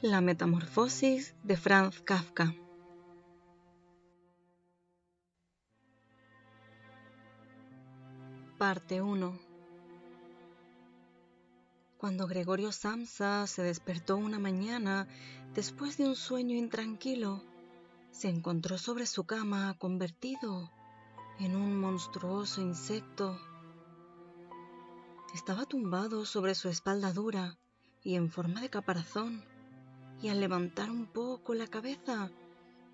La metamorfosis de Franz Kafka. Parte 1. Cuando Gregorio Samsa se despertó una mañana después de un sueño intranquilo, se encontró sobre su cama convertido en un monstruoso insecto. Estaba tumbado sobre su espalda dura y en forma de caparazón, y al levantar un poco la cabeza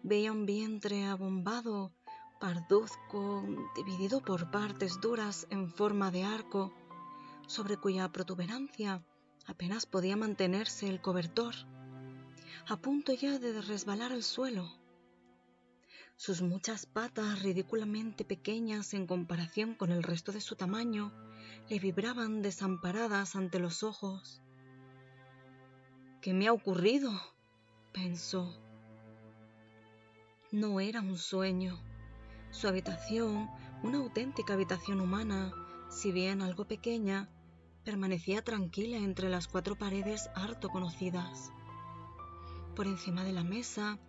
veía un vientre abombado, parduzco, dividido por partes duras en forma de arco, sobre cuya protuberancia apenas podía mantenerse el cobertor, a punto ya de resbalar al suelo. Sus muchas patas, ridículamente pequeñas en comparación con el resto de su tamaño, le vibraban desamparadas ante los ojos. ¿Qué me ha ocurrido?, pensó. No era un sueño. Su habitación, una auténtica habitación humana, si bien algo pequeña, permanecía tranquila entre las 4 paredes harto conocidas. Por encima de la mesa,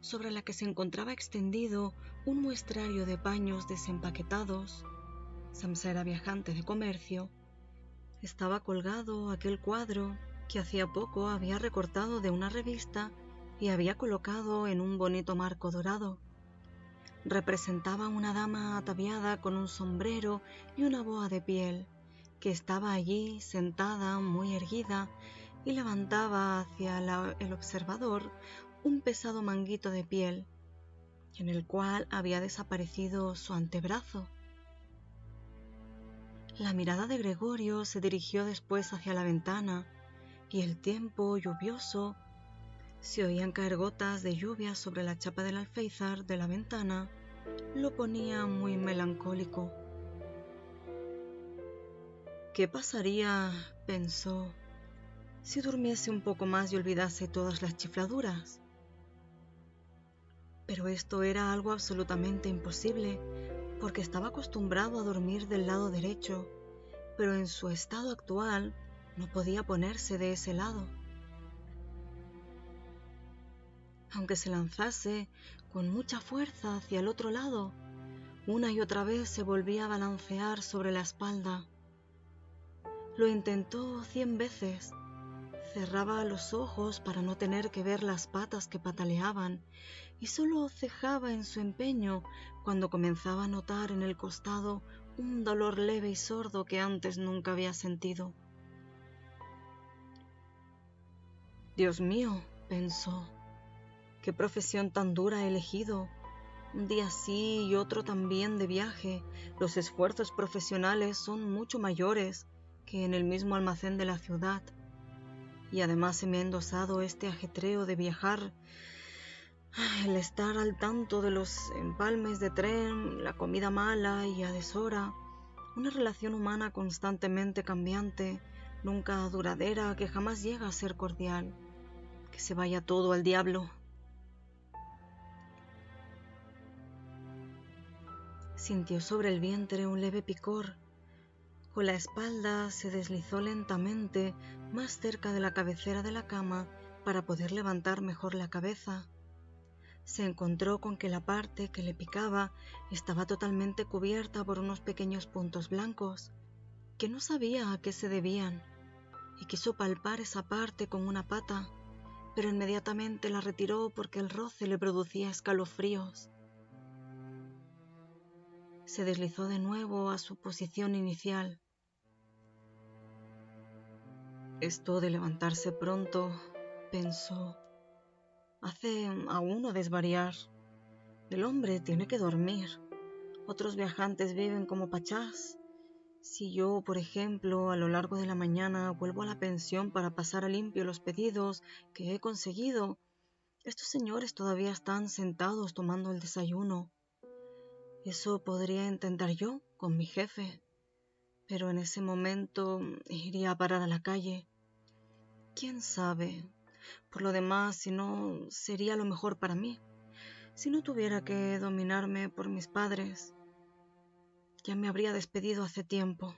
sobre la que se encontraba extendido un muestrario de paños desempaquetados, Samsa era viajante de comercio, estaba colgado aquel cuadro que hacía poco había recortado de una revista y había colocado en un bonito marco dorado. Representaba una dama ataviada con un sombrero y una boa de piel, que estaba allí sentada muy erguida y levantaba hacia el observador un pesado manguito de piel, en el cual había desaparecido su antebrazo. La mirada de Gregorio se dirigió después hacia la ventana, y el tiempo lluvioso, se oían caer gotas de lluvia sobre la chapa del alféizar de la ventana, lo ponía muy melancólico. ¿Qué pasaría?, pensó, si durmiese un poco más y olvidase todas las chifladuras. Pero esto era algo absolutamente imposible, porque estaba acostumbrado a dormir del lado derecho, pero en su estado actual no podía ponerse de ese lado. Aunque se lanzase con mucha fuerza hacia el otro lado, una y otra vez se volvía a balancear sobre la espalda. Lo intentó 100 veces. Cerraba los ojos para no tener que ver las patas que pataleaban y solo cejaba en su empeño cuando comenzaba a notar en el costado un dolor leve y sordo que antes nunca había sentido. Dios mío, pensó, qué profesión tan dura he elegido. Un día sí y otro también de viaje. Los esfuerzos profesionales son mucho mayores que en el mismo almacén de la ciudad. Y además se me ha endosado este ajetreo de viajar, el estar al tanto de los empalmes de tren, la comida mala y a deshora, una relación humana constantemente cambiante, nunca duradera, que jamás llega a ser cordial. Que se vaya todo al diablo. Sintió sobre el vientre un leve picor. Con la espalda se deslizó lentamente más cerca de la cabecera de la cama para poder levantar mejor la cabeza. Se encontró con que la parte que le picaba estaba totalmente cubierta por unos pequeños puntos blancos, que no sabía a qué se debían, y quiso palpar esa parte con una pata, pero inmediatamente la retiró porque el roce le producía escalofríos. Se deslizó de nuevo a su posición inicial. Esto de levantarse pronto, pensó, hace a uno desvariar. El hombre tiene que dormir. Otros viajantes viven como pachás. Si yo, por ejemplo, a lo largo de la mañana vuelvo a la pensión para pasar a limpio los pedidos que he conseguido, estos señores todavía están sentados tomando el desayuno. Eso podría intentar yo con mi jefe, pero en ese momento iría a parar a la calle. ¿Quién sabe? Por lo demás, si no, sería lo mejor para mí. Si no tuviera que dominarme por mis padres, ya me habría despedido hace tiempo.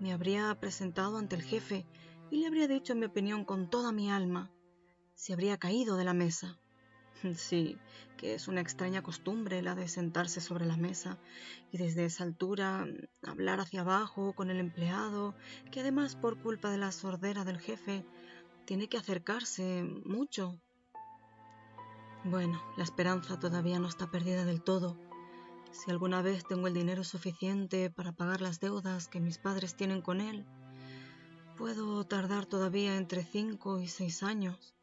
Me habría presentado ante el jefe y le habría dicho mi opinión con toda mi alma. Se habría caído de la mesa. Sí, que es una extraña costumbre la de sentarse sobre la mesa y desde esa altura hablar hacia abajo con el empleado, que además por culpa de la sordera del jefe tiene que acercarse mucho. Bueno, la esperanza todavía no está perdida del todo. Si alguna vez tengo el dinero suficiente para pagar las deudas que mis padres tienen con él, puedo tardar todavía entre 5 y 6 años.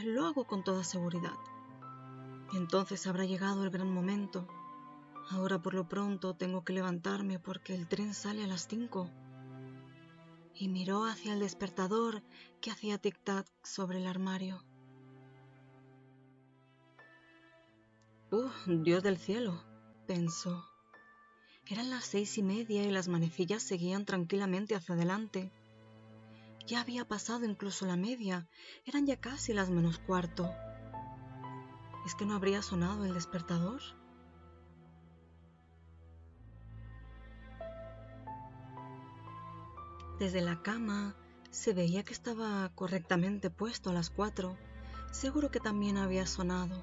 Lo hago con toda seguridad. Entonces habrá llegado el gran momento. Ahora por lo pronto tengo que levantarme porque el tren sale a las 5. Y miró hacia el despertador que hacía tic-tac sobre el armario. Dios del cielo, pensó. Eran las 6:30 y las manecillas seguían tranquilamente hacia adelante. Ya había pasado incluso la media, eran ya casi las -15. ¿Es que no habría sonado el despertador? Desde la cama se veía que estaba correctamente puesto a las 4. Seguro que también había sonado.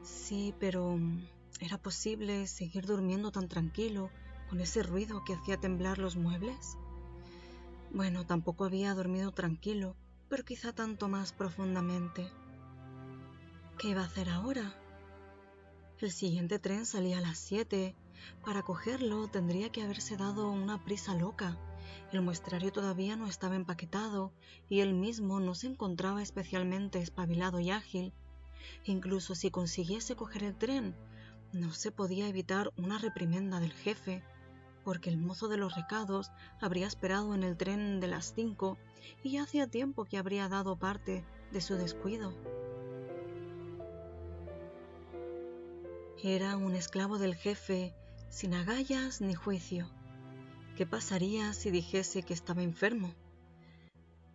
Sí, pero ¿era posible seguir durmiendo tan tranquilo con ese ruido que hacía temblar los muebles? Bueno, tampoco había dormido tranquilo, pero quizá tanto más profundamente. ¿Qué iba a hacer ahora? El siguiente tren salía a las 7. Para cogerlo tendría que haberse dado una prisa loca. El muestrario todavía no estaba empaquetado y él mismo no se encontraba especialmente espabilado y ágil. Incluso si consiguiese coger el tren, no se podía evitar una reprimenda del jefe, porque el mozo de los recados habría esperado en el tren de las 5 y ya hacía tiempo que habría dado parte de su descuido. Era un esclavo del jefe, sin agallas ni juicio. ¿Qué pasaría si dijese que estaba enfermo?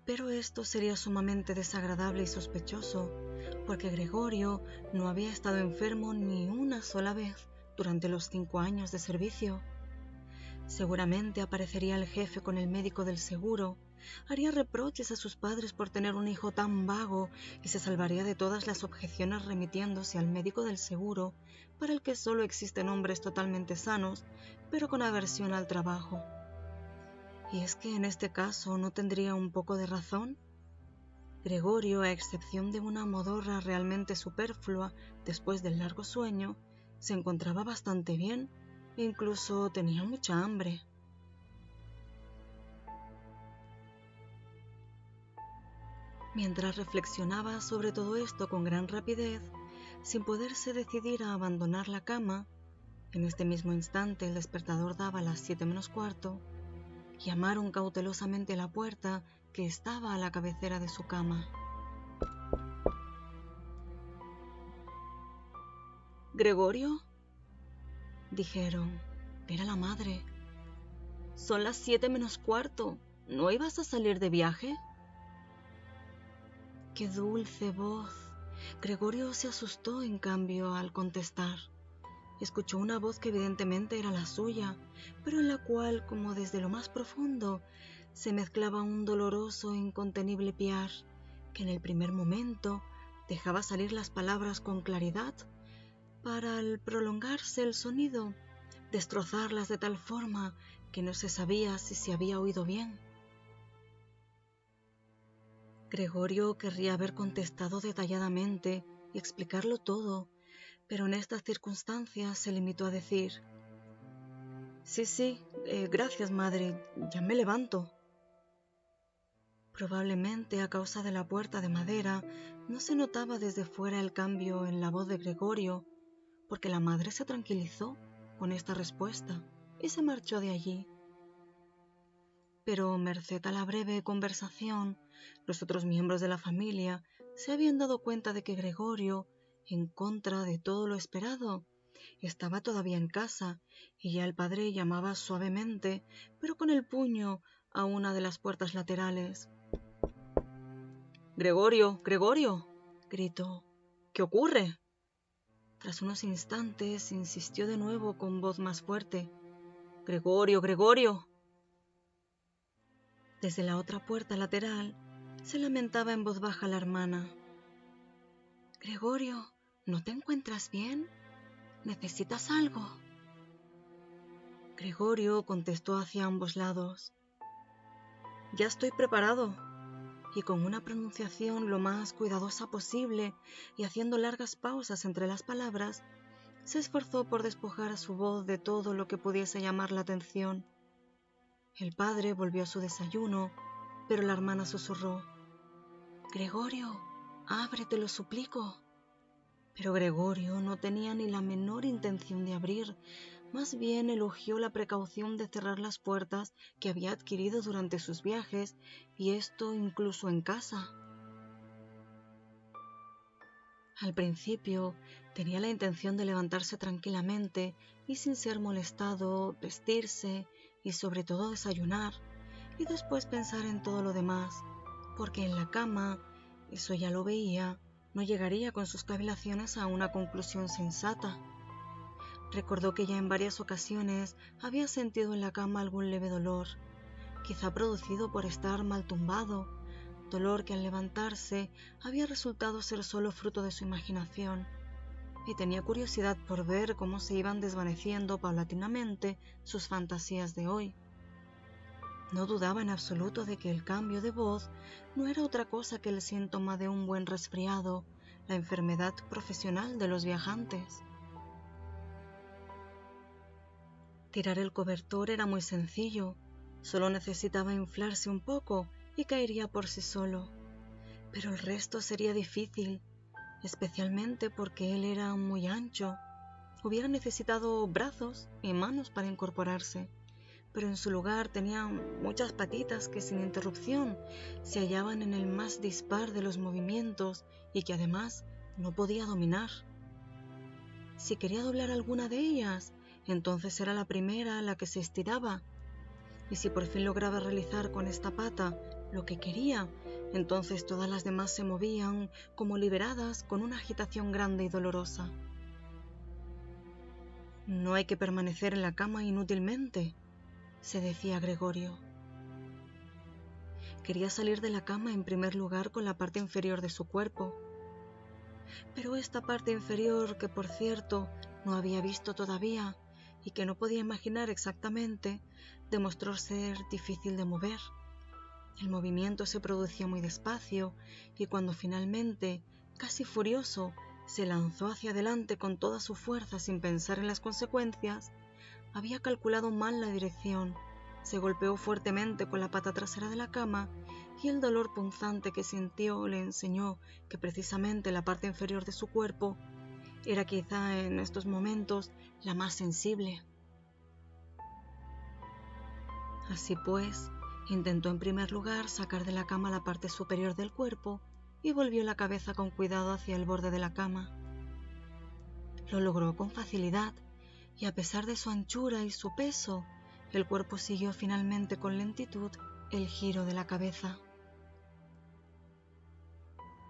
Pero esto sería sumamente desagradable y sospechoso, porque Gregorio no había estado enfermo ni una sola vez durante los 5 años de servicio. Seguramente aparecería el jefe con el médico del seguro, haría reproches a sus padres por tener un hijo tan vago y se salvaría de todas las objeciones remitiéndose al médico del seguro, para el que solo existen hombres totalmente sanos, pero con aversión al trabajo. ¿Y es que en este caso no tendría un poco de razón? Gregorio, a excepción de una modorra realmente superflua después del largo sueño, se encontraba bastante bien e incluso tenía mucha hambre. Mientras reflexionaba sobre todo esto con gran rapidez, sin poderse decidir a abandonar la cama, en este mismo instante el despertador daba las 7:15, llamaron cautelosamente a la puerta que estaba a la cabecera de su cama. ¿Gregorio? Dijeron. Era la madre. Son las 7:15. ¿No ibas a salir de viaje? ¡Qué dulce voz! Gregorio se asustó, en cambio, al contestar. Escuchó una voz que evidentemente era la suya, pero en la cual, como desde lo más profundo, se mezclaba un doloroso e incontenible piar, que en el primer momento dejaba salir las palabras con claridad, para al prolongarse el sonido, destrozarlas de tal forma que no se sabía si se había oído bien. Gregorio querría haber contestado detalladamente y explicarlo todo, pero en estas circunstancias se limitó a decir: Sí, gracias, madre, ya me levanto. Probablemente a causa de la puerta de madera no se notaba desde fuera el cambio en la voz de Gregorio, porque la madre se tranquilizó con esta respuesta y se marchó de allí. Pero merced a la breve conversación, los otros miembros de la familia se habían dado cuenta de que Gregorio, en contra de todo lo esperado, estaba todavía en casa y ya el padre llamaba suavemente, pero con el puño, a una de las puertas laterales. «¡Gregorio! ¡Gregorio!», gritó. «¿Qué ocurre?». Tras unos instantes insistió de nuevo con voz más fuerte. «¡Gregorio! ¡Gregorio!». Desde la otra puerta lateral Se lamentaba en voz baja la hermana. Gregorio, ¿no te encuentras bien? ¿Necesitas algo? Gregorio contestó hacia ambos lados. Ya estoy preparado. Y con una pronunciación lo más cuidadosa posible y haciendo largas pausas entre las palabras, se esforzó por despojar a su voz de todo lo que pudiese llamar la atención. El padre volvió a su desayuno, pero la hermana susurró. Gregorio, abre, te lo suplico. Pero Gregorio no tenía ni la menor intención de abrir, más bien elogió la precaución de cerrar las puertas que había adquirido durante sus viajes, y esto incluso en casa. Al principio tenía la intención de levantarse tranquilamente y sin ser molestado, vestirse y sobre todo desayunar, y después pensar en todo lo demás, porque en la cama, eso ya lo veía, no llegaría con sus cavilaciones a una conclusión sensata. Recordó que ya en varias ocasiones había sentido en la cama algún leve dolor, quizá producido por estar mal tumbado, dolor que al levantarse había resultado ser solo fruto de su imaginación, y tenía curiosidad por ver cómo se iban desvaneciendo paulatinamente sus fantasías de hoy. No dudaba en absoluto de que el cambio de voz no era otra cosa que el síntoma de un buen resfriado, la enfermedad profesional de los viajantes. Tirar el cobertor era muy sencillo, solo necesitaba inflarse un poco y caería por sí solo. Pero el resto sería difícil, especialmente porque él era muy ancho. Hubiera necesitado brazos y manos para incorporarse, pero en su lugar tenía muchas patitas que sin interrupción se hallaban en el más dispar de los movimientos y que además no podía dominar. Si quería doblar alguna de ellas, entonces era la primera la que se estiraba, y si por fin lograba realizar con esta pata lo que quería, entonces todas las demás se movían como liberadas con una agitación grande y dolorosa. No hay que permanecer en la cama inútilmente, se decía Gregorio. Quería salir de la cama en primer lugar con la parte inferior de su cuerpo, pero esta parte inferior, que por cierto no había visto todavía y que no podía imaginar exactamente, demostró ser difícil de mover. El movimiento se producía muy despacio y cuando finalmente, casi furioso, se lanzó hacia adelante con toda su fuerza sin pensar en las consecuencias, había calculado mal la dirección, se golpeó fuertemente con la pata trasera de la cama y el dolor punzante que sintió le enseñó que precisamente la parte inferior de su cuerpo era quizá en estos momentos la más sensible. Así pues, intentó en primer lugar sacar de la cama la parte superior del cuerpo y volvió la cabeza con cuidado hacia el borde de la cama. Lo logró con facilidad y a pesar de su anchura y su peso, el cuerpo siguió finalmente con lentitud el giro de la cabeza.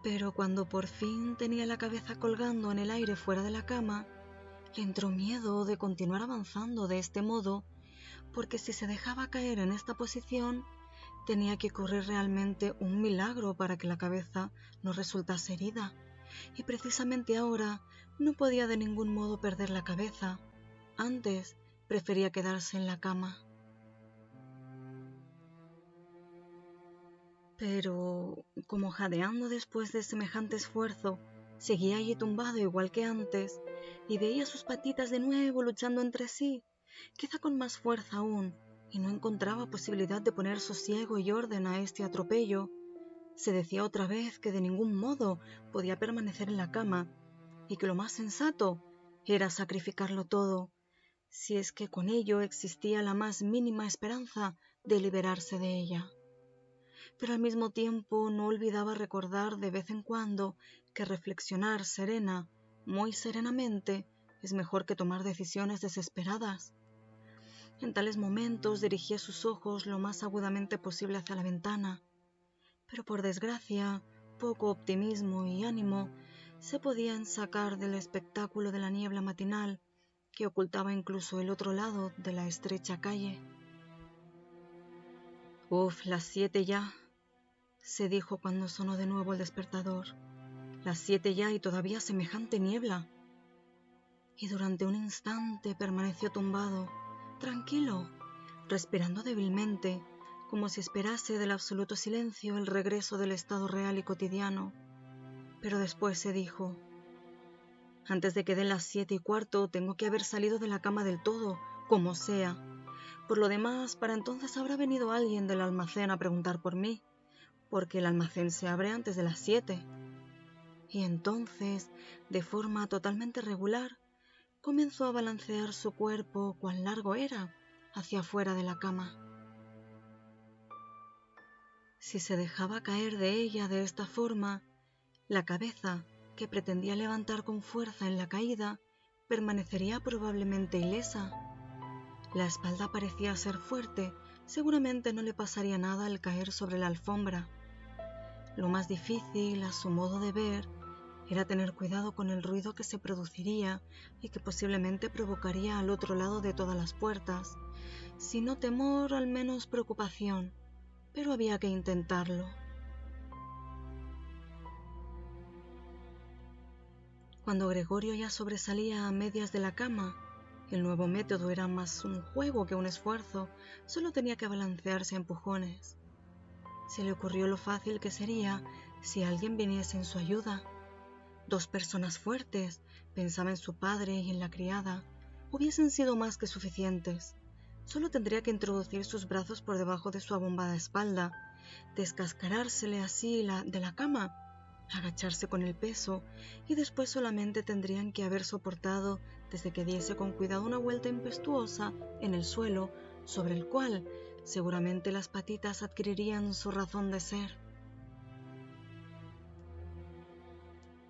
Pero cuando por fin tenía la cabeza colgando en el aire fuera de la cama, le entró miedo de continuar avanzando de este modo, porque si se dejaba caer en esta posición, tenía que ocurrir realmente un milagro para que la cabeza no resultase herida, y precisamente ahora no podía de ningún modo perder la cabeza. Antes prefería quedarse en la cama. Pero, como jadeando después de semejante esfuerzo, seguía allí tumbado igual que antes, y veía sus patitas de nuevo luchando entre sí, quizá con más fuerza aún, y no encontraba posibilidad de poner sosiego y orden a este atropello. Se decía otra vez que de ningún modo podía permanecer en la cama, y que lo más sensato era sacrificarlo todo, si es que con ello existía la más mínima esperanza de liberarse de ella. Pero al mismo tiempo no olvidaba recordar de vez en cuando que reflexionar serena, muy serenamente, es mejor que tomar decisiones desesperadas. En tales momentos dirigía sus ojos lo más agudamente posible hacia la ventana, pero por desgracia, poco optimismo y ánimo se podían sacar del espectáculo de la niebla matinal que ocultaba incluso el otro lado de la estrecha calle. Las 7 ya, se dijo cuando sonó de nuevo el despertador. Las 7 ya y todavía semejante niebla. Y durante un instante permaneció tumbado, tranquilo, respirando débilmente, como si esperase del absoluto silencio el regreso del estado real y cotidiano. Pero después se dijo: antes de que den las 7:15 tengo que haber salido de la cama del todo, como sea. Por lo demás, para entonces habrá venido alguien del almacén a preguntar por mí, porque el almacén se abre antes de las 7. Y entonces, de forma totalmente regular, comenzó a balancear su cuerpo, cuán largo era, hacia afuera de la cama. Si se dejaba caer de ella de esta forma, la cabeza, que pretendía levantar con fuerza en la caída, permanecería probablemente ilesa. La espalda parecía ser fuerte, seguramente no le pasaría nada al caer sobre la alfombra. Lo más difícil, a su modo de ver, era tener cuidado con el ruido que se produciría y que posiblemente provocaría al otro lado de todas las puertas. Si no temor, al menos preocupación, pero había que intentarlo. Cuando Gregorio ya sobresalía a medias de la cama, el nuevo método era más un juego que un esfuerzo, solo tenía que balancearse a empujones. Se le ocurrió lo fácil que sería si alguien viniese en su ayuda. 2 personas fuertes, pensaba en su padre y en la criada, hubiesen sido más que suficientes. Solo tendría que introducir sus brazos por debajo de su abombada espalda, descascarársele así de la cama, agacharse con el peso, y después solamente tendrían que haber soportado desde que diese con cuidado una vuelta impetuosa en el suelo, sobre el cual seguramente las patitas adquirirían su razón de ser.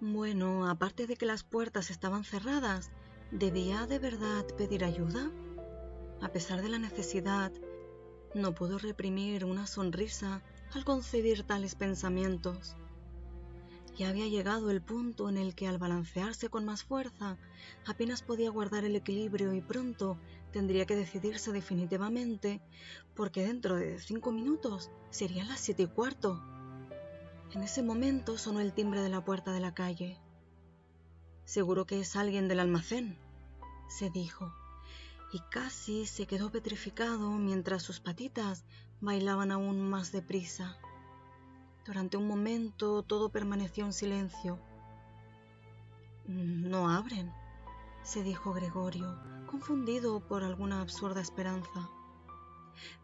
Bueno, aparte de que las puertas estaban cerradas, ¿debía de verdad pedir ayuda? A pesar de la necesidad, no pudo reprimir una sonrisa al concebir tales pensamientos. Ya había llegado el punto en el que al balancearse con más fuerza, apenas podía guardar el equilibrio y pronto tendría que decidirse definitivamente, porque dentro de 5 minutos serían las 7:15. En ese momento sonó el timbre de la puerta de la calle. «Seguro que es alguien del almacén», se dijo, y casi se quedó petrificado mientras sus patitas bailaban aún más deprisa. Durante un momento todo permaneció en silencio. «No abren», se dijo Gregorio, confundido por alguna absurda esperanza.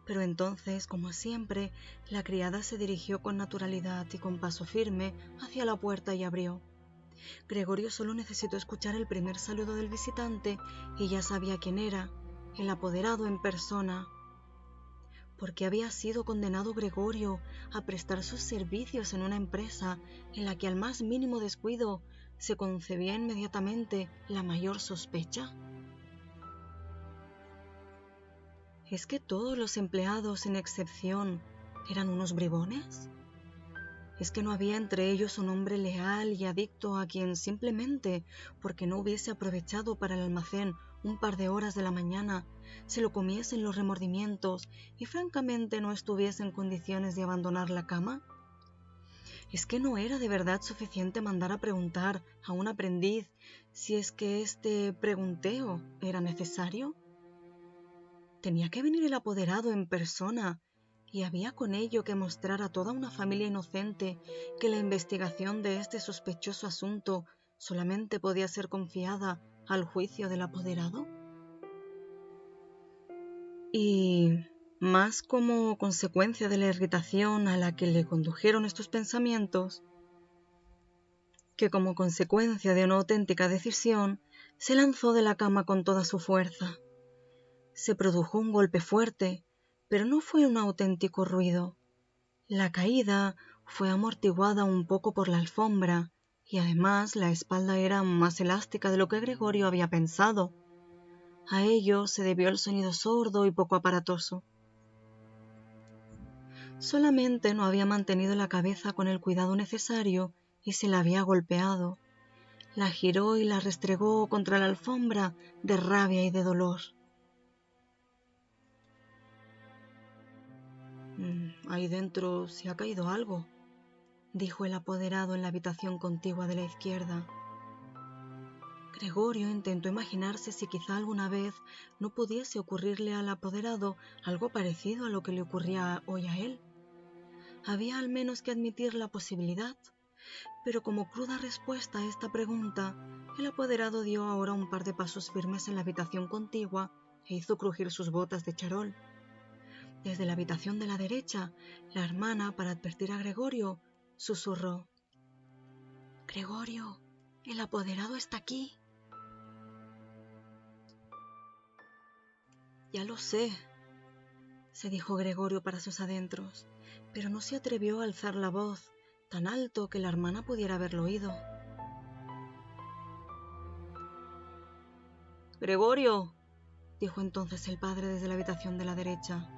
Pero entonces, como siempre, la criada se dirigió con naturalidad y con paso firme hacia la puerta y abrió. Gregorio solo necesitó escuchar el primer saludo del visitante y ya sabía quién era, el apoderado en persona. ¿Por qué había sido condenado Gregorio a prestar sus servicios en una empresa en la que al más mínimo descuido se concebía inmediatamente la mayor sospecha? ¿Es que todos los empleados, sin excepción, eran unos bribones? ¿Es que no había entre ellos un hombre leal y adicto a quien simplemente, porque no hubiese aprovechado para el almacén un par de horas de la mañana, se lo comiesen los remordimientos y francamente no estuviese en condiciones de abandonar la cama? ¿Es que no era de verdad suficiente mandar a preguntar a un aprendiz si es que este pregunteo era necesario? Tenía que venir el apoderado en persona, y había con ello que mostrar a toda una familia inocente que la investigación de este sospechoso asunto solamente podía ser confiada al juicio del apoderado. Y, más como consecuencia de la irritación a la que le condujeron estos pensamientos, que como consecuencia de una auténtica decisión, se lanzó de la cama con toda su fuerza. Se produjo un golpe fuerte, pero no fue un auténtico ruido. La caída fue amortiguada un poco por la alfombra y además la espalda era más elástica de lo que Gregorio había pensado. A ello se debió el sonido sordo y poco aparatoso. Solamente no había mantenido la cabeza con el cuidado necesario y se la había golpeado. La giró y la restregó contra la alfombra de rabia y de dolor. Ahí dentro se ha caído algo, dijo el apoderado en la habitación contigua de la izquierda. Gregorio intentó imaginarse si quizá alguna vez no pudiese ocurrirle al apoderado algo parecido a lo que le ocurría hoy a él. Había al menos que admitir la posibilidad, pero como cruda respuesta a esta pregunta, el apoderado dio ahora un par de pasos firmes en la habitación contigua e hizo crujir sus botas de charol. Desde la habitación de la derecha, la hermana, para advertir a Gregorio, susurró: «Gregorio, el apoderado está aquí». «Ya lo sé», se dijo Gregorio para sus adentros, pero no se atrevió a alzar la voz tan alto que la hermana pudiera haberlo oído. «Gregorio», dijo entonces el padre desde la habitación de la derecha,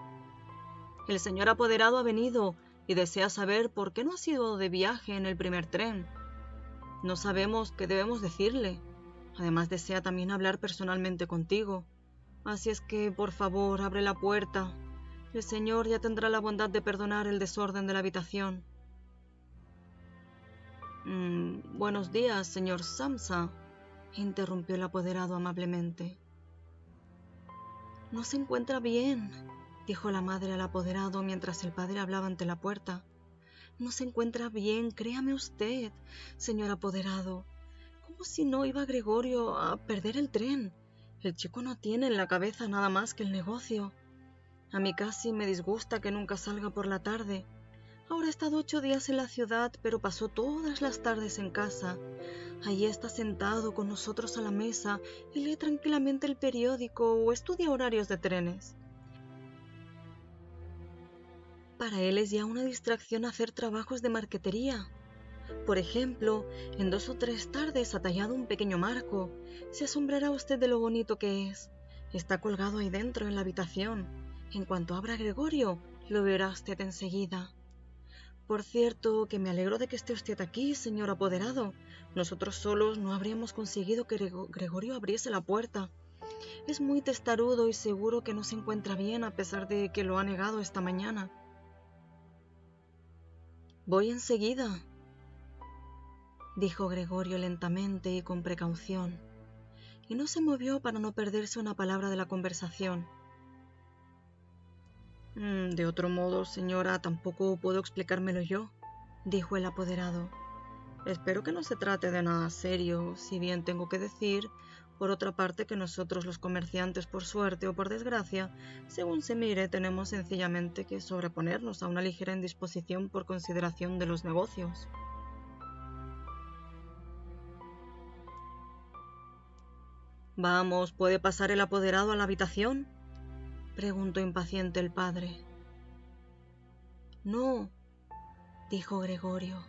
«el señor apoderado ha venido y desea saber por qué no has ido de viaje en el primer tren. No sabemos qué debemos decirle. Además desea también hablar personalmente contigo. Así es que, por favor, abre la puerta. El señor ya tendrá la bondad de perdonar el desorden de la habitación». Buenos días, señor Samsa», interrumpió el apoderado amablemente. «No se encuentra bien», dijo la madre al apoderado mientras el padre hablaba ante la puerta. «No se encuentra bien, créame usted, señor apoderado. ¿Cómo si no iba Gregorio a perder el tren? El chico no tiene en la cabeza nada más que el negocio. A mí casi me disgusta que nunca salga por la tarde. Ahora ha estado 8 días en la ciudad, pero pasó todas las tardes en casa. Allí está sentado con nosotros a la mesa y lee tranquilamente el periódico o estudia horarios de trenes. Para él es ya una distracción hacer trabajos de marquetería. Por ejemplo, en 2 o 3 tardes ha tallado un pequeño marco. Se asombrará usted de lo bonito que es. Está colgado ahí dentro en la habitación. En cuanto abra Gregorio, lo verá usted enseguida. Por cierto, que me alegro de que esté usted aquí, señor apoderado. Nosotros solos no habríamos conseguido que Gregorio abriese la puerta. Es muy testarudo y seguro que no se encuentra bien a pesar de que lo ha negado esta mañana». «Voy enseguida», dijo Gregorio lentamente y con precaución, y no se movió para no perderse una palabra de la conversación. «De otro modo, señora, tampoco puedo explicármelo yo», dijo el apoderado. «Espero que no se trate de nada serio, si bien tengo que decir, por otra parte, que nosotros los comerciantes, por suerte o por desgracia, según se mire, tenemos sencillamente que sobreponernos a una ligera indisposición por consideración de los negocios». «Vamos, ¿puede pasar el apoderado a la habitación?», preguntó impaciente el padre. «No», dijo Gregorio.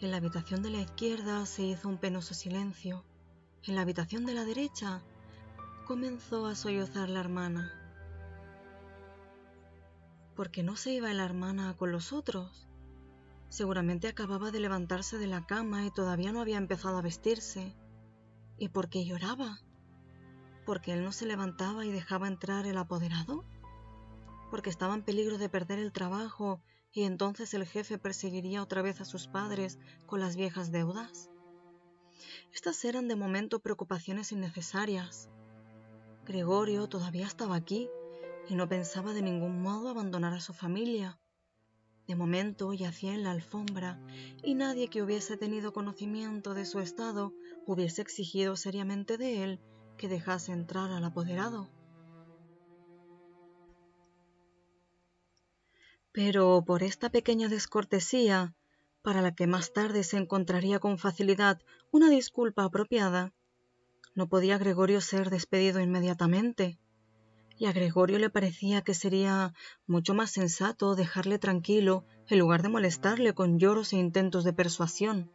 En la habitación de la izquierda se hizo un penoso silencio. En la habitación de la derecha comenzó a sollozar la hermana. ¿Por qué no se iba la hermana con los otros? Seguramente acababa de levantarse de la cama y todavía no había empezado a vestirse. ¿Y por qué lloraba? ¿Porque él no se levantaba y dejaba entrar el apoderado? ¿Porque estaba en peligro de perder el trabajo y entonces el jefe perseguiría otra vez a sus padres con las viejas deudas? Estas eran de momento preocupaciones innecesarias. Gregorio todavía estaba aquí y no pensaba de ningún modo abandonar a su familia. De momento yacía en la alfombra y nadie que hubiese tenido conocimiento de su estado hubiese exigido seriamente de él que dejase entrar al apoderado. Pero por esta pequeña descortesía, para la que más tarde se encontraría con facilidad una disculpa apropiada, no podía Gregorio ser despedido inmediatamente, y a Gregorio le parecía que sería mucho más sensato dejarle tranquilo en lugar de molestarle con lloros e intentos de persuasión.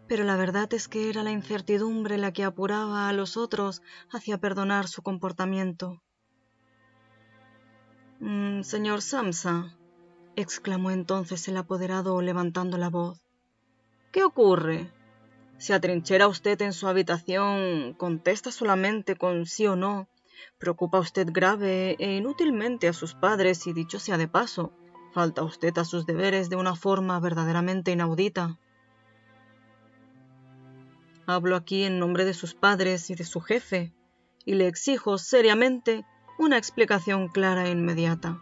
Pero la verdad es que era la incertidumbre la que apuraba a los otros hacia perdonar su comportamiento. «Señor Samsa», exclamó entonces el apoderado levantando la voz, «¿qué ocurre? ¿Se atrinchera usted en su habitación? Contesta solamente con sí o no, Preocupa usted grave e inútilmente a sus padres y, dicho sea de paso, falta usted a sus deberes de una forma verdaderamente inaudita. Hablo aquí en nombre de sus padres y de su jefe, y le exijo seriamente una explicación clara e inmediata.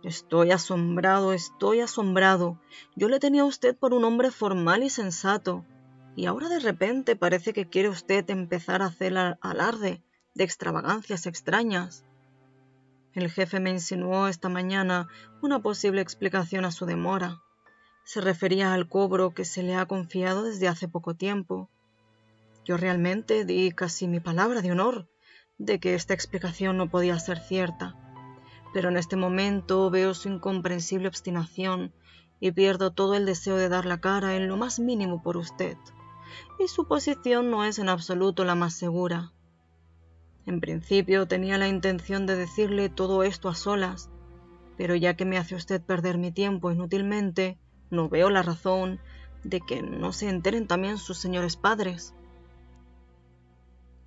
Estoy asombrado, estoy asombrado. Yo le tenía a usted por un hombre formal y sensato, y ahora de repente parece que quiere usted empezar a hacer alarde de extravagancias extrañas. El jefe me insinuó esta mañana una posible explicación a su demora. Se refería al cobro que se le ha confiado desde hace poco tiempo. Yo realmente di casi mi palabra de honor de que esta explicación no podía ser cierta, pero en este momento veo su incomprensible obstinación y pierdo todo el deseo de dar la cara en lo más mínimo por usted, y su posición no es en absoluto la más segura. En principio tenía la intención de decirle todo esto a solas, pero ya que me hace usted perder mi tiempo inútilmente, no veo la razón de que no se enteren también sus señores padres.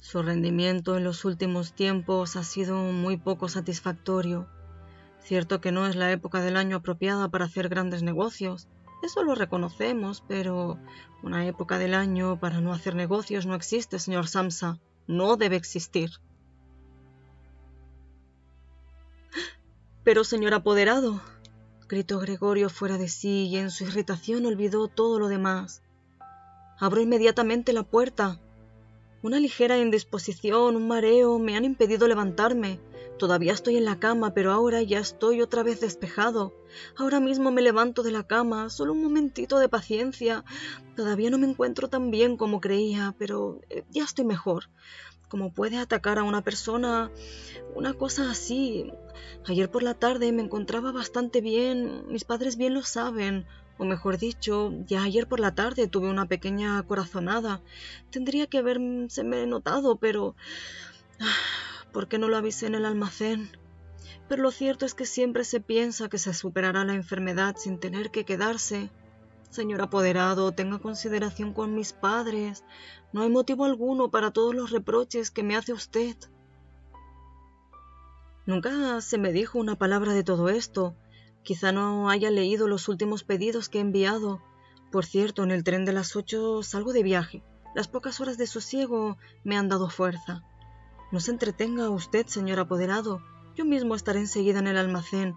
Su rendimiento en los últimos tiempos ha sido muy poco satisfactorio. Cierto que no es la época del año apropiada para hacer grandes negocios, eso lo reconocemos, pero una época del año para no hacer negocios no existe, señor Samsa, no debe existir. Pero, señor apoderado, gritó Gregorio fuera de sí y en su irritación olvidó todo lo demás. Abro inmediatamente la puerta. Una ligera indisposición, un mareo, me han impedido levantarme. Todavía estoy en la cama, pero ahora ya estoy otra vez despejado. Ahora mismo me levanto de la cama, solo un momentito de paciencia. Todavía no me encuentro tan bien como creía, pero ya estoy mejor. ¿Cómo puede atacar a una persona una cosa así? Ayer por la tarde me encontraba bastante bien, mis padres bien lo saben. O mejor dicho, ya ayer por la tarde tuve una pequeña corazonada. Tendría que habérseme notado, pero ¿por qué no lo avisé en el almacén? Pero lo cierto es que siempre se piensa que se superará la enfermedad sin tener que quedarse. Señor apoderado, tenga consideración con mis padres. No hay motivo alguno para todos los reproches que me hace usted. Nunca se me dijo una palabra de todo esto. Quizá no haya leído los últimos pedidos que he enviado. Por cierto, en el tren de las 8 salgo de viaje. Las pocas horas de sosiego me han dado fuerza. No se entretenga usted, señor apoderado. Yo mismo estaré enseguida en el almacén.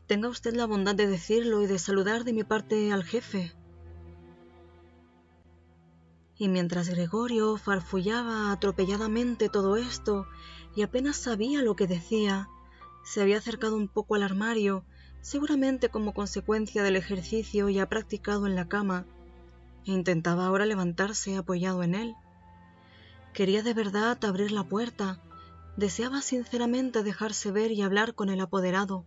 Tenga usted la bondad de decirlo y de saludar de mi parte al jefe. Y mientras Gregorio farfullaba atropelladamente todo esto y apenas sabía lo que decía, se había acercado un poco al armario, seguramente como consecuencia del ejercicio ya practicado en la cama, e intentaba ahora levantarse apoyado en él. Quería de verdad abrir la puerta, deseaba sinceramente dejarse ver y hablar con el apoderado.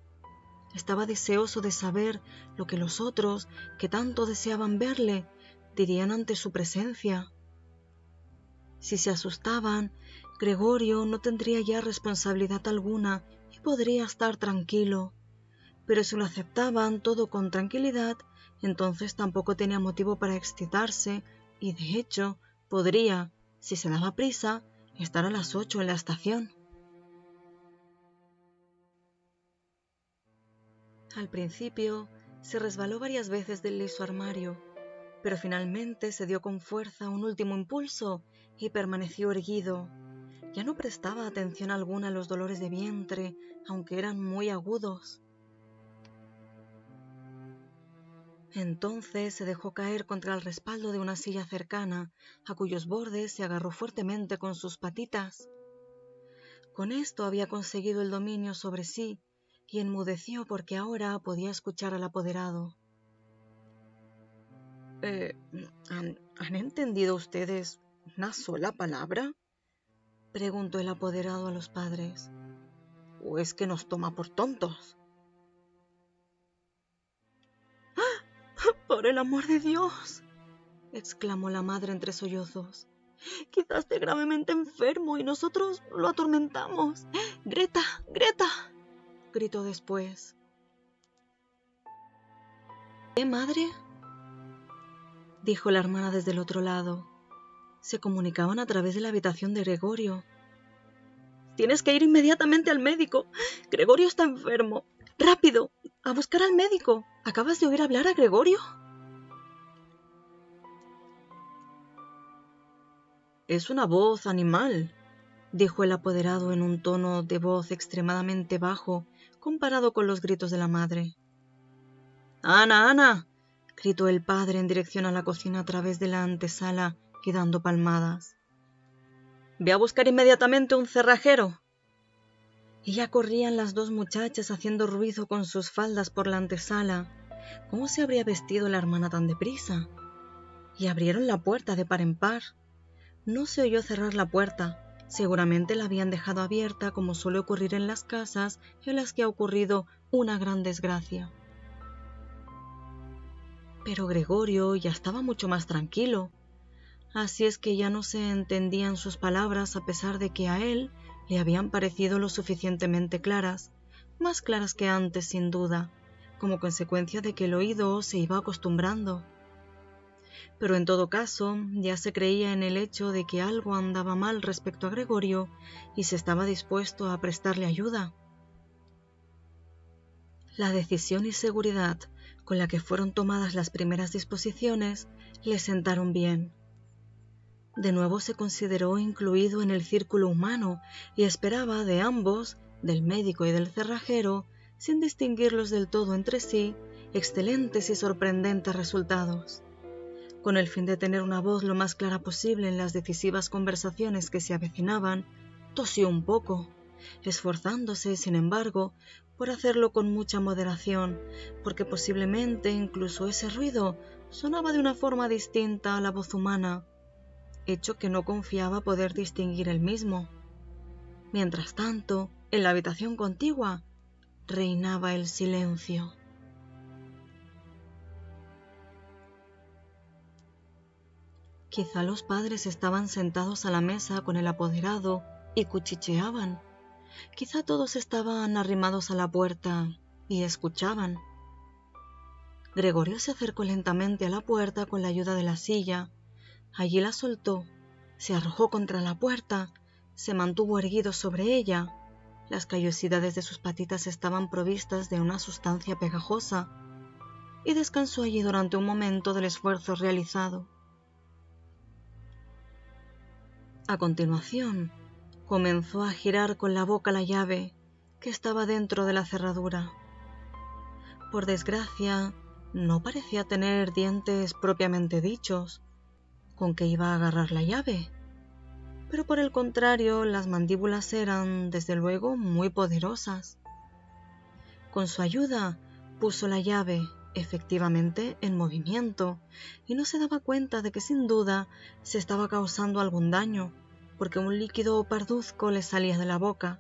Estaba deseoso de saber lo que los otros, que tanto deseaban verle, dirían ante su presencia. Si se asustaban, Gregorio no tendría ya responsabilidad alguna y podría estar tranquilo. Pero si lo aceptaban todo con tranquilidad, entonces tampoco tenía motivo para excitarse y, de hecho, podría, si se daba prisa, estar a las 8 en la estación. Al principio, se resbaló varias veces del liso armario, pero finalmente se dio con fuerza un último impulso y permaneció erguido. Ya no prestaba atención alguna a los dolores de vientre, aunque eran muy agudos. Entonces se dejó caer contra el respaldo de una silla cercana, a cuyos bordes se agarró fuertemente con sus patitas. Con esto había conseguido el dominio sobre sí, y enmudeció porque ahora podía escuchar al apoderado. ¿Han entendido ustedes una sola palabra?, preguntó el apoderado a los padres. ¿O es que nos toma por tontos? ¡Por el amor de Dios!, exclamó la madre entre sollozos. Quizás esté gravemente enfermo y nosotros lo atormentamos. ¡Greta! ¡Greta!, gritó después. ¿Qué, madre?, dijo la hermana desde el otro lado. Se comunicaban a través de la habitación de Gregorio. Tienes que ir inmediatamente al médico. Gregorio está enfermo. ¡Rápido! ¡A buscar al médico! ¿Acabas de oír hablar a Gregorio? Es una voz animal, dijo el apoderado en un tono de voz extremadamente bajo comparado con los gritos de la madre. ¡Ana, Ana! Gritó el padre en dirección a la cocina a través de la antesala y dando palmadas. Ve a buscar inmediatamente un cerrajero. Y ya corrían las dos muchachas haciendo ruido con sus faldas por la antesala. ¿Cómo se habría vestido la hermana tan deprisa? Y abrieron la puerta de par en par. No se oyó cerrar la puerta. Seguramente la habían dejado abierta, como suele ocurrir en las casas en las que ha ocurrido una gran desgracia. Pero Gregorio ya estaba mucho más tranquilo. Así es que ya no se entendían sus palabras a pesar de que a él le habían parecido lo suficientemente claras, más claras que antes sin duda, como consecuencia de que el oído se iba acostumbrando. Pero en todo caso ya se creía en el hecho de que algo andaba mal respecto a Gregorio y se estaba dispuesto a prestarle ayuda. La decisión y seguridad con la que fueron tomadas las primeras disposiciones le sentaron bien. De nuevo se consideró incluido en el círculo humano y esperaba de ambos, del médico y del cerrajero, sin distinguirlos del todo entre sí, excelentes y sorprendentes resultados. Con el fin de tener una voz lo más clara posible en las decisivas conversaciones que se avecinaban, tosió un poco, esforzándose, sin embargo, por hacerlo con mucha moderación, porque posiblemente incluso ese ruido sonaba de una forma distinta a la voz humana, hecho que no confiaba poder distinguir él mismo. Mientras tanto, en la habitación contigua, reinaba el silencio. Quizá los padres estaban sentados a la mesa con el apoderado y cuchicheaban. Quizá todos estaban arrimados a la puerta y escuchaban. Gregorio se acercó lentamente a la puerta con la ayuda de la silla. Allí la soltó, se arrojó contra la puerta, se mantuvo erguido sobre ella. Las callosidades de sus patitas estaban provistas de una sustancia pegajosa y descansó allí durante un momento del esfuerzo realizado. A continuación, comenzó a girar con la boca la llave que estaba dentro de la cerradura. Por desgracia, no parecía tener dientes propiamente dichos, con que iba a agarrar la llave. Pero por el contrario, las mandíbulas eran, desde luego, muy poderosas. Con su ayuda, puso la llave, efectivamente, en movimiento, y no se daba cuenta de que sin duda se estaba causando algún daño, porque un líquido parduzco le salía de la boca,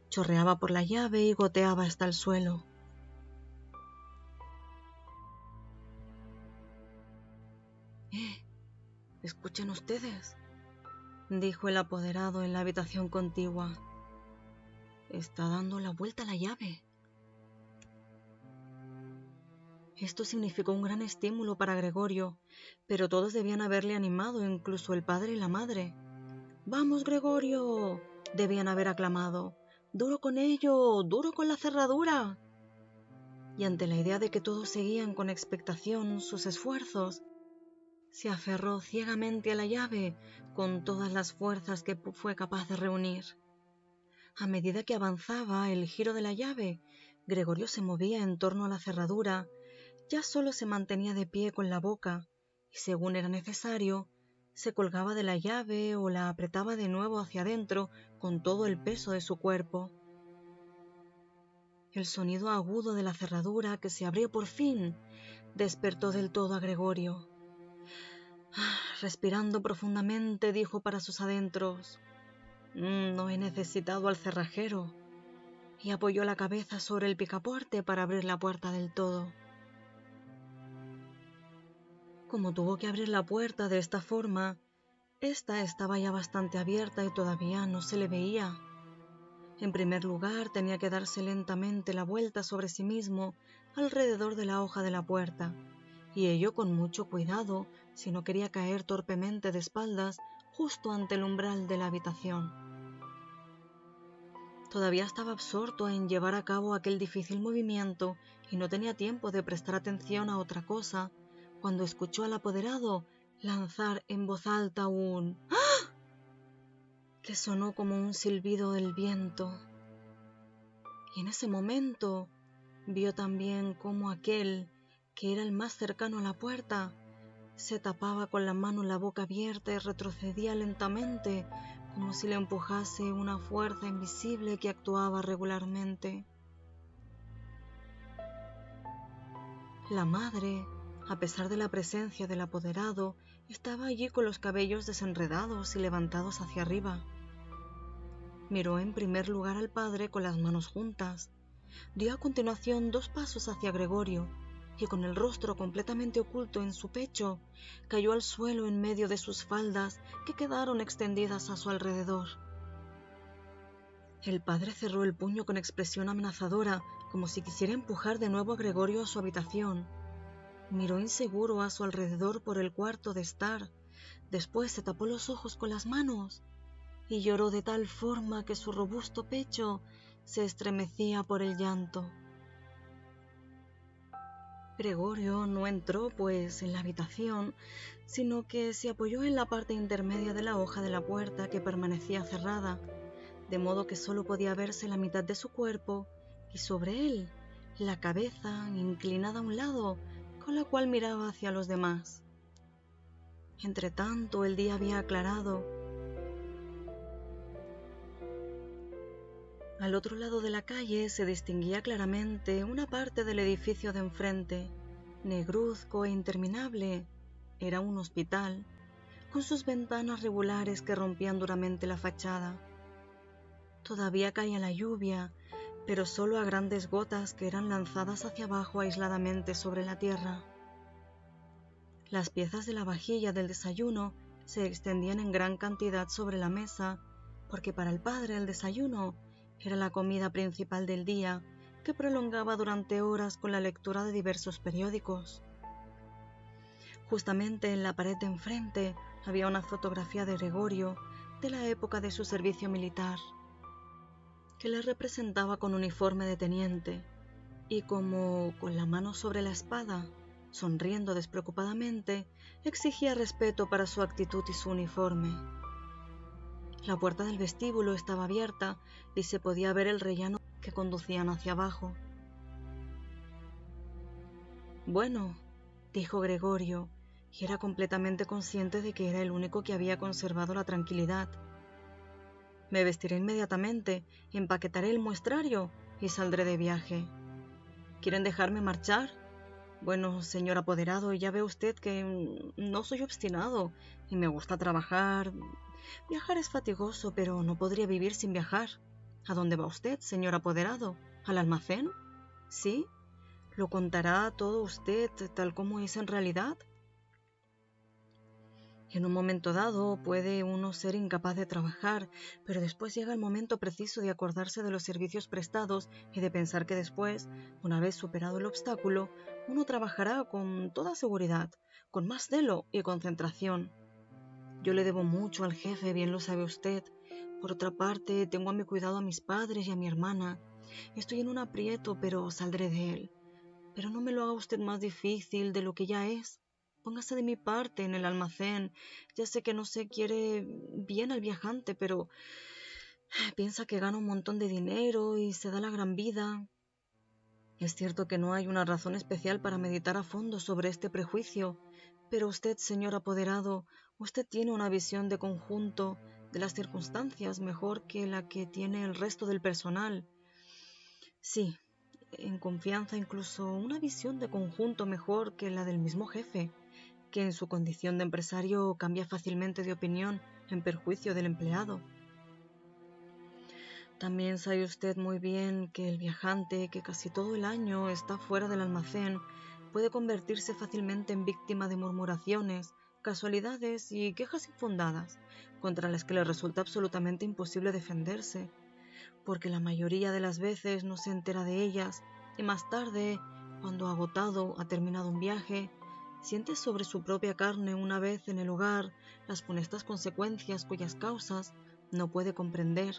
chorreaba por la llave y goteaba hasta el suelo. ¿Escuchan ustedes?, dijo el apoderado en la habitación contigua. Está dando la vuelta a la llave. Esto significó un gran estímulo para Gregorio, pero todos debían haberle animado, incluso el padre y la madre. ¡Vamos, Gregorio!, debían haber aclamado. ¡Duro con ello! ¡Duro con la cerradura! Y ante la idea de que todos seguían con expectación sus esfuerzos, se aferró ciegamente a la llave con todas las fuerzas que fue capaz de reunir. A medida que avanzaba el giro de la llave, Gregorio se movía en torno a la cerradura, ya solo se mantenía de pie con la boca y, según era necesario, se colgaba de la llave o la apretaba de nuevo hacia adentro con todo el peso de su cuerpo. El sonido agudo de la cerradura, que se abrió por fin, despertó del todo a Gregorio. Respirando profundamente, dijo para sus adentros: No he necesitado al cerrajero, y apoyó la cabeza sobre el picaporte para abrir la puerta del todo. Como tuvo que abrir la puerta de esta forma, esta estaba ya bastante abierta y todavía no se le veía. En primer lugar, tenía que darse lentamente la vuelta sobre sí mismo alrededor de la hoja de la puerta, y ello con mucho cuidado si no quería caer torpemente de espaldas justo ante el umbral de la habitación. Todavía estaba absorto en llevar a cabo aquel difícil movimiento y no tenía tiempo de prestar atención a otra cosa cuando escuchó al apoderado lanzar en voz alta un ¡ah!, que sonó como un silbido del viento. Y en ese momento vio también cómo aquel, que era el más cercano a la puerta, se tapaba con la mano la boca abierta y retrocedía lentamente, como si le empujase una fuerza invisible que actuaba regularmente. La madre, a pesar de la presencia del apoderado, estaba allí con los cabellos desenredados y levantados hacia arriba. Miró en primer lugar al padre con las manos juntas. Dio a continuación 2 pasos hacia Gregorio y con el rostro completamente oculto en su pecho, cayó al suelo en medio de sus faldas que quedaron extendidas a su alrededor. El padre cerró el puño con expresión amenazadora, como si quisiera empujar de nuevo a Gregorio a su habitación. Miró inseguro a su alrededor por el cuarto de estar, después se tapó los ojos con las manos y lloró de tal forma que su robusto pecho se estremecía por el llanto. Gregorio no entró, pues, en la habitación, sino que se apoyó en la parte intermedia de la hoja de la puerta que permanecía cerrada, de modo que solo podía verse la mitad de su cuerpo y sobre él la cabeza inclinada a un lado, con la cual miraba hacia los demás. Entretanto, el día había aclarado. Al otro lado de la calle se distinguía claramente una parte del edificio de enfrente, negruzco e interminable. Era un hospital, con sus ventanas regulares que rompían duramente la fachada. Todavía caía la lluvia, pero solo a grandes gotas que eran lanzadas hacia abajo aisladamente sobre la tierra. Las piezas de la vajilla del desayuno se extendían en gran cantidad sobre la mesa, porque para el padre el desayuno era la comida principal del día, que prolongaba durante horas con la lectura de diversos periódicos. Justamente en la pared de enfrente había una fotografía de Gregorio de la época de su servicio militar, que le representaba con uniforme de teniente, y como con la mano sobre la espada, sonriendo despreocupadamente, exigía respeto para su actitud y su uniforme. La puerta del vestíbulo estaba abierta y se podía ver el rellano que conducían hacia abajo. Bueno, dijo Gregorio, y era completamente consciente de que era el único que había conservado la tranquilidad. Me vestiré inmediatamente, empaquetaré el muestrario y saldré de viaje. ¿Quieren dejarme marchar? Bueno, señor apoderado, ya ve usted que no soy obstinado y me gusta trabajar. Viajar es fatigoso, pero no podría vivir sin viajar. ¿A dónde va usted, señor apoderado? ¿Al almacén? ¿Sí? ¿Lo contará todo usted tal como es en realidad? En un momento dado puede uno ser incapaz de trabajar, pero después llega el momento preciso de acordarse de los servicios prestados y de pensar que después, una vez superado el obstáculo, uno trabajará con toda seguridad, con más celo y concentración. Yo le debo mucho al jefe, bien lo sabe usted. Por otra parte, tengo a mi cuidado a mis padres y a mi hermana. Estoy en un aprieto, pero saldré de él. Pero no me lo haga usted más difícil de lo que ya es. Póngase de mi parte en el almacén. Ya sé que no se quiere bien al viajante, pero piensa que gana un montón de dinero y se da la gran vida. Es cierto que no hay una razón especial para meditar a fondo sobre este prejuicio, pero usted, señor apoderado, usted tiene una visión de conjunto de las circunstancias mejor que la que tiene el resto del personal. Sí, en confianza, incluso una visión de conjunto mejor que la del mismo jefe, que en su condición de empresario cambia fácilmente de opinión en perjuicio del empleado. También sabe usted muy bien que el viajante, que casi todo el año está fuera del almacén, puede convertirse fácilmente en víctima de murmuraciones, casualidades y quejas infundadas, contra las que le resulta absolutamente imposible defenderse, porque la mayoría de las veces no se entera de ellas y más tarde, cuando agotado ha terminado un viaje, siente sobre su propia carne una vez en el hogar las funestas consecuencias cuyas causas no puede comprender.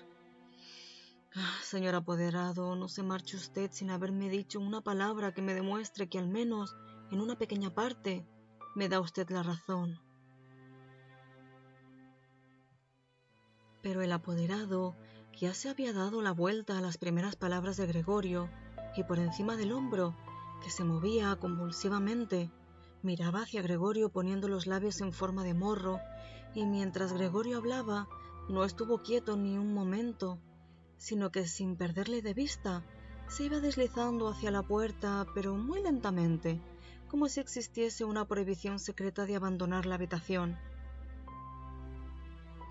Señor apoderado, no se marche usted sin haberme dicho una palabra que me demuestre que al menos, en una pequeña parte, me da usted la razón. Pero el apoderado ya se había dado la vuelta a las primeras palabras de Gregorio y por encima del hombro, que se movía convulsivamente, miraba hacia Gregorio poniendo los labios en forma de morro, y mientras Gregorio hablaba, no estuvo quieto ni un momento, sino que sin perderle de vista, se iba deslizando hacia la puerta, pero muy lentamente, como si existiese una prohibición secreta de abandonar la habitación.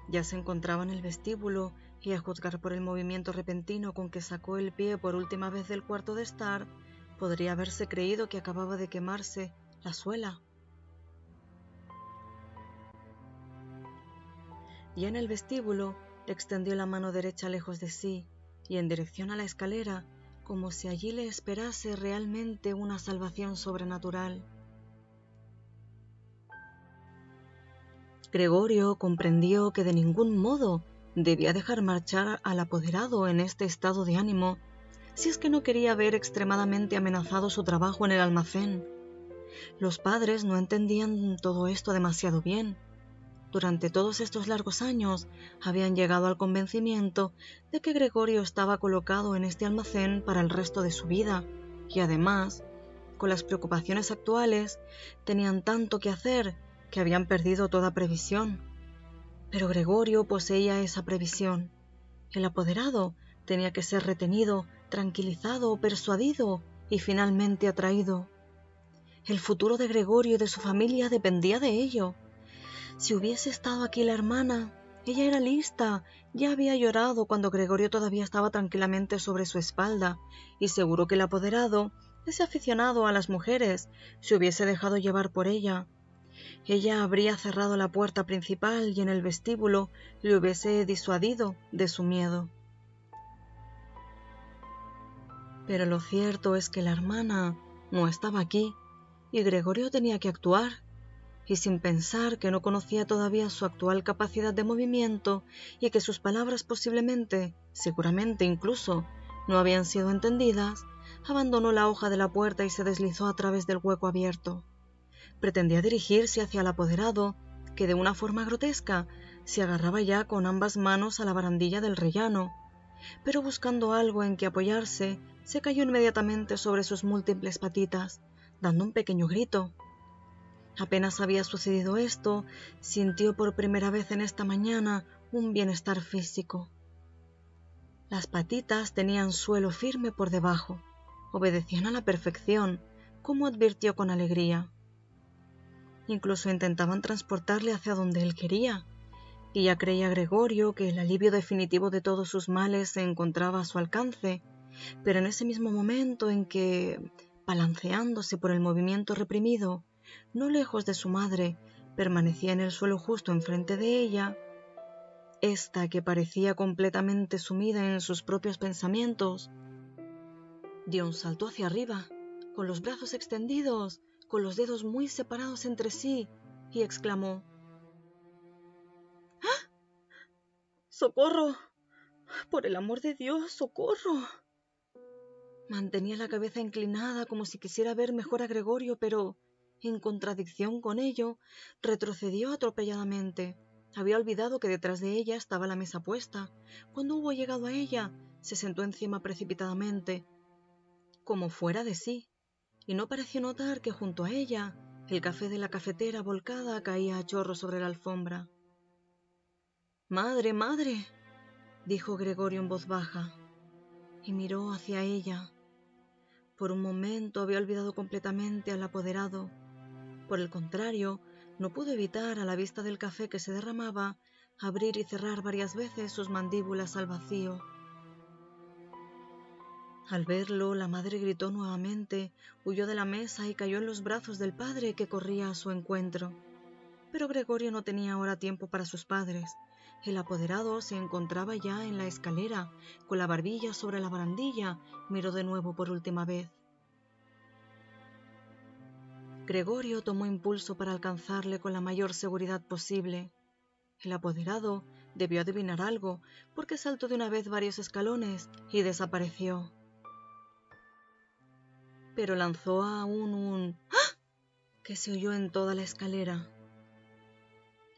Ya se encontraba en el vestíbulo y, a juzgar por el movimiento repentino con que sacó el pie por última vez del cuarto de estar, podría haberse creído que acababa de quemarse la suela. Ya en el vestíbulo, extendió la mano derecha lejos de sí y en dirección a la escalera, como si allí le esperase realmente una salvación sobrenatural. Gregorio comprendió que de ningún modo debía dejar marchar al apoderado en este estado de ánimo, si es que no quería ver extremadamente amenazado su trabajo en el almacén. Los padres no entendían todo esto demasiado bien. Durante todos estos largos años habían llegado al convencimiento de que Gregorio estaba colocado en este almacén para el resto de su vida, y además, con las preocupaciones actuales, tenían tanto que hacer que habían perdido toda previsión. Pero Gregorio poseía esa previsión. El apoderado tenía que ser retenido, tranquilizado, persuadido y finalmente atraído. El futuro de Gregorio y de su familia dependía de ello. Si hubiese estado aquí la hermana, ella era lista, ya había llorado cuando Gregorio todavía estaba tranquilamente sobre su espalda, y seguro que el apoderado, ese aficionado a las mujeres, se hubiese dejado llevar por ella. Ella habría cerrado la puerta principal y en el vestíbulo le hubiese disuadido de su miedo. Pero lo cierto es que la hermana no estaba aquí y Gregorio tenía que actuar, y sin pensar que no conocía todavía su actual capacidad de movimiento y que sus palabras posiblemente, seguramente incluso, no habían sido entendidas, abandonó la hoja de la puerta y se deslizó a través del hueco abierto. Pretendía dirigirse hacia el apoderado, que de una forma grotesca se agarraba ya con ambas manos a la barandilla del rellano, pero buscando algo en que apoyarse, se cayó inmediatamente sobre sus múltiples patitas, dando un pequeño grito. Apenas había sucedido esto, sintió por primera vez en esta mañana un bienestar físico. Las patitas tenían suelo firme por debajo, obedecían a la perfección, como advirtió con alegría. Incluso intentaban transportarle hacia donde él quería, y ya creía Gregorio que el alivio definitivo de todos sus males se encontraba a su alcance, pero en ese mismo momento en que, balanceándose por el movimiento reprimido, no lejos de su madre, permanecía en el suelo justo enfrente de ella, ésta, que parecía completamente sumida en sus propios pensamientos, dio un salto hacia arriba, con los brazos extendidos, con los dedos muy separados entre sí, y exclamó: ¡Socorro! ¡Por el amor de Dios, socorro! Mantenía la cabeza inclinada como si quisiera ver mejor a Gregorio, pero, en contradicción con ello, retrocedió atropelladamente. Había olvidado que detrás de ella estaba la mesa puesta. Cuando hubo llegado a ella, se sentó encima precipitadamente, como fuera de sí, y no pareció notar que junto a ella el café de la cafetera volcada caía a chorros sobre la alfombra. «¡Madre, madre!», dijo Gregorio en voz baja, y miró hacia ella. Por un momento había olvidado completamente al apoderado. Por el contrario, no pudo evitar, a la vista del café que se derramaba, abrir y cerrar varias veces sus mandíbulas al vacío. Al verlo, la madre gritó nuevamente, huyó de la mesa y cayó en los brazos del padre, que corría a su encuentro. Pero Gregorio no tenía ahora tiempo para sus padres. El apoderado se encontraba ya en la escalera, con la barbilla sobre la barandilla. Miró de nuevo por última vez. Gregorio tomó impulso para alcanzarle con la mayor seguridad posible. El apoderado Debió adivinar algo, porque saltó de una vez varios escalones y desapareció. Pero lanzó aún un ¡ah!, que se oyó en toda la escalera.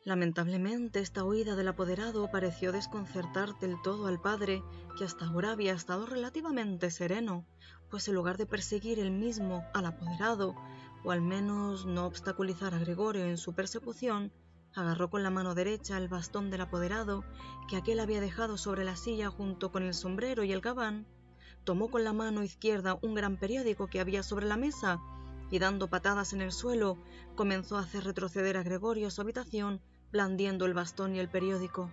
Lamentablemente, esta huida del apoderado pareció desconcertar del todo al padre, que hasta ahora había estado relativamente sereno, pues en lugar de perseguir él mismo al apoderado, o al menos no obstaculizar a Gregorio en su persecución, agarró con la mano derecha el bastón del apoderado, que aquél había dejado sobre la silla junto con el sombrero y el gabán, tomó con la mano izquierda un gran periódico que había sobre la mesa, y dando patadas en el suelo, comenzó a hacer retroceder a Gregorio a su habitación, blandiendo el bastón y el periódico.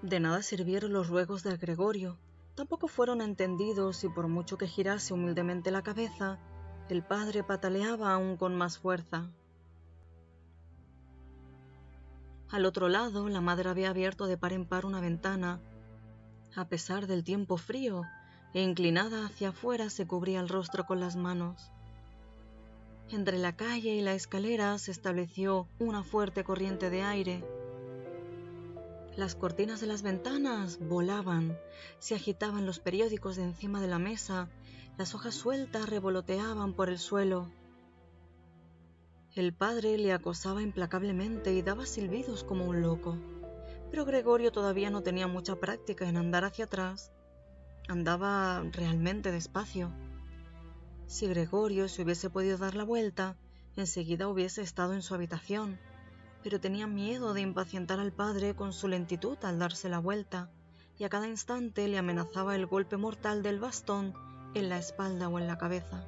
De nada sirvieron los ruegos de Gregorio, tampoco fueron entendidos y por mucho que girase humildemente la cabeza, el padre pataleaba aún con más fuerza. Al otro lado, la madre había abierto de par en par una ventana, a pesar del tiempo frío, e inclinada hacia afuera se cubría el rostro con las manos. Entre la calle y la escalera se estableció una fuerte corriente de aire. Las cortinas de las ventanas volaban, se agitaban los periódicos de encima de la mesa, las hojas sueltas revoloteaban por el suelo. El padre le acosaba implacablemente y daba silbidos como un loco, pero Gregorio todavía no tenía mucha práctica en andar hacia atrás. Andaba realmente despacio. Si Gregorio se hubiese podido dar la vuelta, enseguida hubiese estado en su habitación, pero tenía miedo de impacientar al padre con su lentitud al darse la vuelta, y a cada instante le amenazaba el golpe mortal del bastón en la espalda o en la cabeza.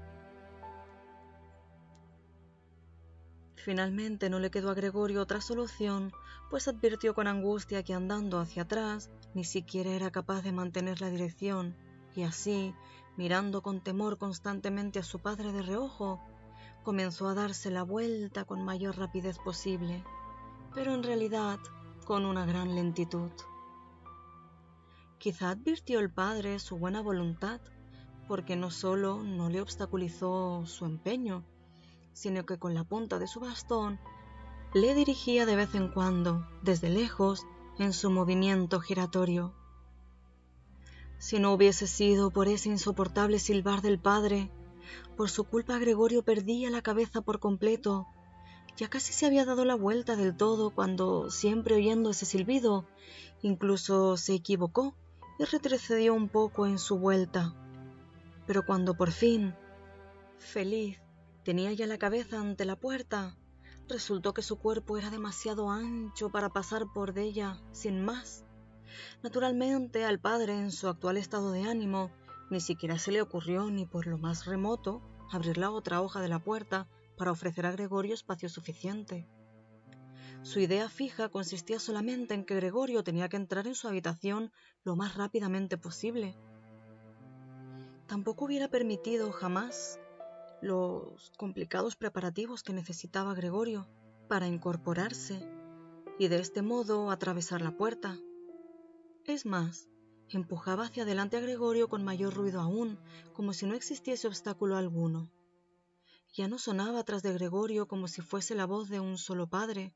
Finalmente no le quedó a Gregorio otra solución, pues advirtió con angustia que andando hacia atrás ni siquiera era capaz de mantener la dirección, y así, mirando con temor constantemente a su padre de reojo, comenzó a darse la vuelta con mayor rapidez posible, pero en realidad con una gran lentitud. Quizá advirtió el padre su buena voluntad, porque no solo no le obstaculizó su empeño, sino que con la punta de su bastón le dirigía de vez en cuando, desde lejos, en su movimiento giratorio. Si no hubiese sido por ese insoportable silbar del padre, por su culpa Gregorio perdía la cabeza por completo. Ya casi se había dado la vuelta del todo cuando, siempre oyendo ese silbido, incluso se equivocó y retrocedió un poco en su vuelta. Pero cuando por fin, feliz, tenía ya la cabeza ante la puerta, resultó que su cuerpo era demasiado ancho para pasar por ella sin más. Naturalmente, al padre, en su actual estado de ánimo, ni siquiera se le ocurrió ni por lo más remoto abrir la otra hoja de la puerta para ofrecer a Gregorio espacio suficiente. Su idea fija consistía solamente en que Gregorio tenía que entrar en su habitación lo más rápidamente posible. Tampoco hubiera permitido jamás los complicados preparativos que necesitaba Gregorio para incorporarse y de este modo atravesar la puerta. Es más, empujaba hacia adelante a Gregorio con mayor ruido aún, como si no existiese obstáculo alguno. Ya no sonaba tras de Gregorio como si fuese la voz de un solo padre.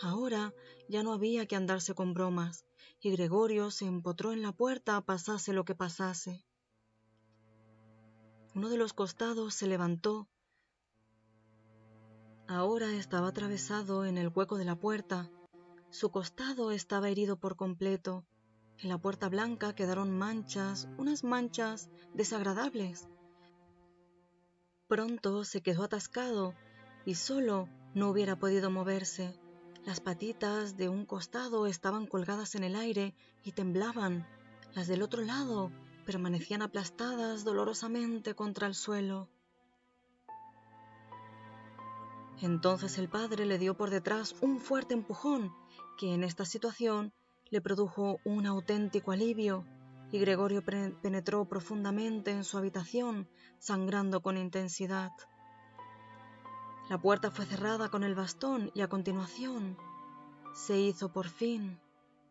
Ahora ya no había que andarse con bromas, y Gregorio se empotró en la puerta pasase lo que pasase. Uno de los costados se levantó. Ahora estaba atravesado en el hueco de la puerta. Su costado estaba herido por completo. En la puerta blanca quedaron manchas, unas manchas desagradables. Pronto se quedó atascado y solo no hubiera podido moverse. Las patitas de un costado estaban colgadas en el aire y temblaban. Las del otro lado permanecían aplastadas dolorosamente contra el suelo. Entonces el padre le dio por detrás un fuerte empujón que en esta situación le produjo un auténtico alivio, y Gregorio penetró profundamente en su habitación, sangrando con intensidad. La puerta fue cerrada con el bastón y a continuación se hizo por fin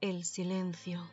el silencio.